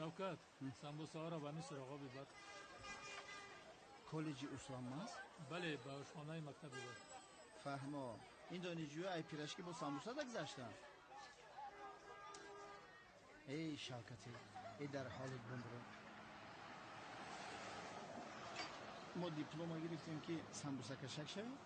Shavkat, sambusalar va misrog'o bibar. Колледжи Усламас? Бале, ба ошхонаи мактаб бибар. Фаҳмо. Ин донишҷӯи ай пирашки бо самбуса дагзаштанд. Эй, Шавкате, дар ҳолит бумбуро. Мо диплома гирифтем ки самбусакашак шавем.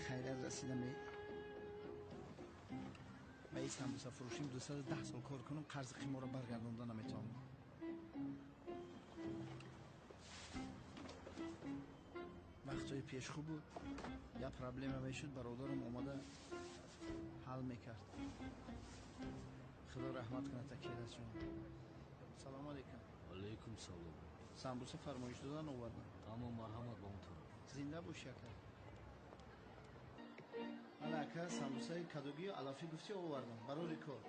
Хайрат расидам бе. Ба ин самбуса фурӯшим 210 сол кор кунам, қарзи қиморро баргардонда наметавонам. вақтҳои пеш хуб буд. Я проблема мешуд, бародарам омада ҳал мекард. Худо раҳмат кунад Акиласҷон. Салом алейкум. Алейкум салом. Самбуса фармоиш додан овардам. Тамом марҳамат ба он тараф. Зинда бош ака. Ана ака самбусаи кадугию алафӣ гуфти овардам барои кор.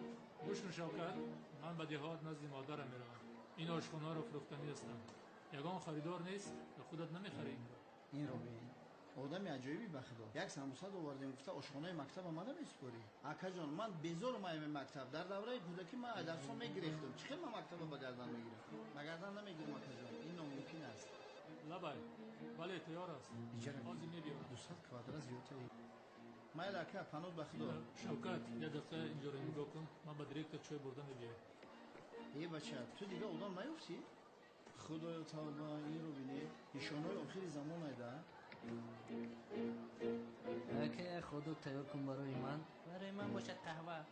Гӯш кун Шавкат, ман ба деҳот назди модарам меравам. Ин ошхонаро фурӯхтанӣ ҳастам. Ягон харидор нест, ба худат намехарӣ. Инро бин. Одами аҷоиби ба худо. Як самбуса овардем, гуфта ошхонаи мактаба мана месупорӣ. Акаҷон, ман безорум айми мактаб. Дар давраи кӯдакӣ ман айдарсон мегирехтам. Чӣ хел ман мактаба ба гардан мегирам? Ба гардан намегирам акаҷон. Ин номумкин аст. Лабай, бале тайёр аст. Ҳозир мебиёрам. 200 квадрат зиёдтари. Майли ака, панот ба худо. Шавкат, як дақиқа инҷоро нигоҳ кун. Ман ба директор чой бурда мебиём. бача, ту дига одам наёфтӣ? Худоё тавба, инро бинед. нишонаи охири замон айда. Ака ходок тайёр кун барои ман. Барои ман бошад қаҳва.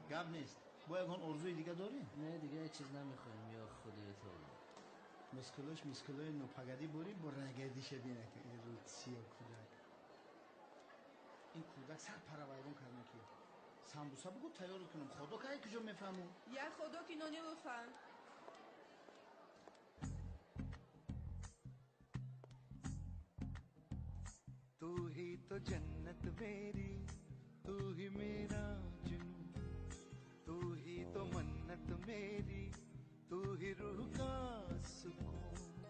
Гап нест. Бо ягон орзуи дига дорем? Не, дига ҳеҷ чиз намехоҳем. Ё худоё тавба. мускулои нопагади бори бо рангардиша бинака. Ирутсиё кӯдак. ин кӯдак сар паравайрон кардем ки самбуса бугу тайёр кунам. ходок ай куҷо мефаҳму? Я ходоки нони лутфан. तू ही तो जन्नत मेरी, तू ही मेरा जुनू, तू ही तो मन्नत मेरी, तू ही रूह का सुकून,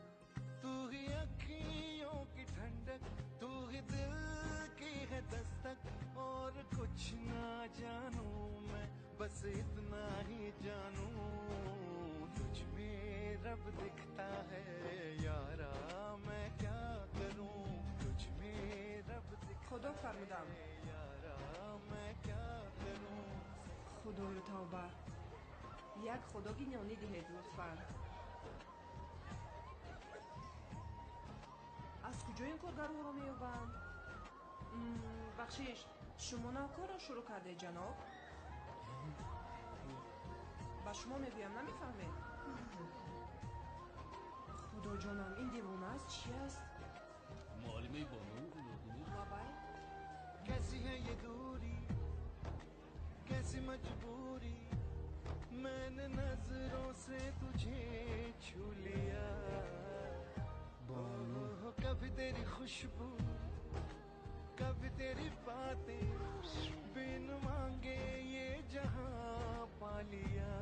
तू ही अखियों की ठंडक, तू ही दिल की है दस्तक। और कुछ ना जानू मैं, बस इतना ही जानू, तुझ में रब दिखता है यारा, मैं क्या करूं? خدا فرمودم خدای توبه یک خداگی نانی دهید لطفا. از کجا این کارگرها را می‌یابند؟ بخشش شما کار را شروع کرده جناب؟ با شما میگویم نمیفهمید؟ خدا جانم این دیوانه است چی است؟ معلمه بانو कैसी है ये दूरी, कैसी मजबूरी, मैंने नजरों से तुझे छू लिया। बानो कभी तेरी खुशबू, कभी तेरी बातें, बिन मांगे ये जहां पा लिया।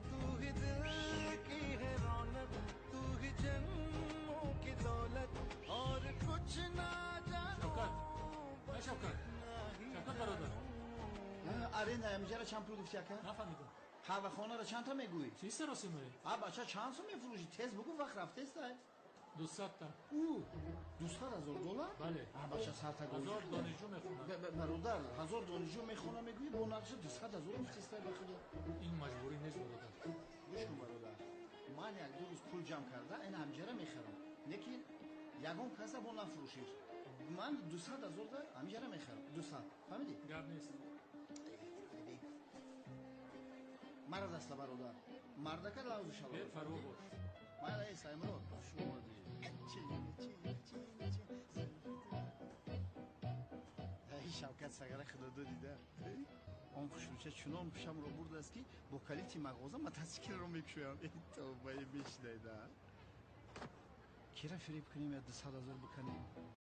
तू ही दिल की है रौनक, तू ही जन्मों की दौलत, और कुछ ना Шавкат, Шавкат бародар. Аренда амҷара чанд пул гуфти ака? Нафаҳмидам. Ҳавахонаро чанд та мегӯӣ? Чиста росимаи? бача чанд сум мефурӯшӣ? Тез бугу, вақт рафтест ай. 200 та. 200,000 доллар? Бале. Бача сарта гӯӣ. 1000 донишҷӯ мехонам. Бародар, 1000 донишҷӯ мехонам мегӯӣ, бо нақша 200,000 мефурӯшӣ ба худо. Ин маҷбурӣ нест бародар. Гӯш кун бародар. Ман як ду рӯз пул ҷамъ карда ин амҷара мехарам. Лекин ягон каса бо нафурӯшем. Ман 200,000 да амҷара мехарам. 200. Фаҳмидӣ? Гап нест. Мара даста бародар. Мардака лавзу шалом. Бефарво бош. Майла эса Имрон. Шумо ди. Ай Шавкат сагара худо дида. Он хушруча чунон пешамро бурдааст ки бо калити мағоза мотоциклро мекушоям. Тобаи бешидайда. Кира фириб кунем я 200,000 биканем.